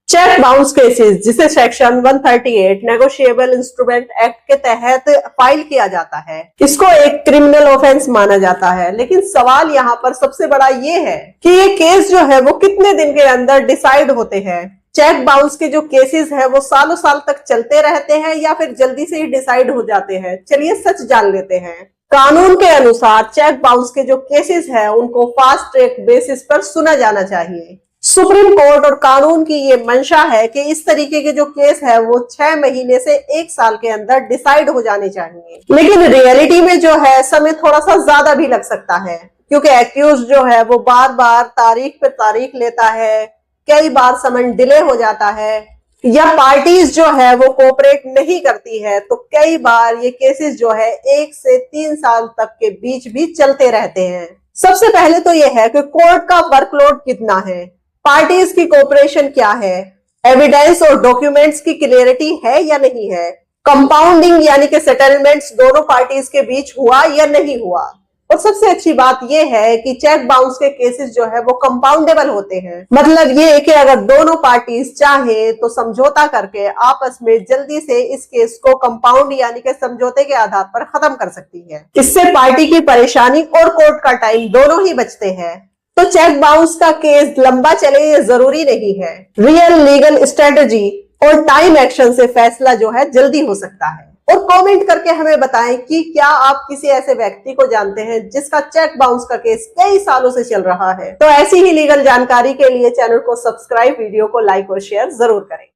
Cheque bounce cases जिसे section 138 negotiable instrument act के तहत फाइल किया जाता है, इसको एक क्रिमिनल ऑफेंस माना जाता है। लेकिन सवाल यहाँ पर सबसे बड़ा ये है कि ये केस जो है वो कितने दिन के अंदर डिसाइड होते हैं। चेक बाउंस के जो केसेस है वो सालों साल तक चलते रहते हैं या फिर जल्दी से ही डिसाइड हो जाते हैं। चलिए सच जान लेते हैं। कानून के अनुसार चेक बाउंस के जो केसेस है उनको फास्ट ट्रैक बेसिस पर सुना जाना चाहिए। सुप्रीम कोर्ट और कानून की ये मंशा है कि इस तरीके के जो केस है वो 6 महीने से 1 साल के अंदर डिसाइड हो जाने चाहिए। लेकिन रियलिटी में जो है समय थोड़ा सा ज्यादा भी लग सकता है, क्योंकि एक्यूज जो है वो बार बार तारीख पे तारीख लेता है, कई बार समन डिले हो जाता है या पार्टीज जो है वो कोऑपरेट नहीं करती है, तो कई बार ये केसेस जो है 1 से 3 साल तक के बीच भी चलते रहते हैं। सबसे पहले तो ये है कि कोर्ट का वर्कलोड कितना है, पार्टीज की कोऑपरेशन क्या है, एविडेंस और डॉक्यूमेंट्स की क्लियरिटी है या नहीं है, कंपाउंडिंग यानी कि सेटलमेंट्स दोनों पार्टीज के बीच हुआ या नहीं हुआ। और सबसे अच्छी बात यह है कि चेक बाउंस के केसेस जो है वो कंपाउंडेबल होते हैं। मतलब ये कि अगर दोनों पार्टीज चाहे तो समझौता करके आपस में जल्दी से इस केस को कंपाउंड यानी कि समझौते के आधार पर खत्म कर सकती है। इससे पार्टी की परेशानी और कोर्ट का टाइम दोनों ही बचते हैं। तो चेक बाउंस का केस लंबा चले ये जरूरी नहीं है। रियल लीगल स्ट्रेटजी और टाइम एक्शन से फैसला जो है जल्दी हो सकता है। और कमेंट करके हमें बताएं कि क्या आप किसी ऐसे व्यक्ति को जानते हैं जिसका चेक बाउंस का केस कई सालों से चल रहा है। तो ऐसी ही लीगल जानकारी के लिए चैनल को सब्सक्राइब, वीडियो को लाइक और शेयर जरूर करें।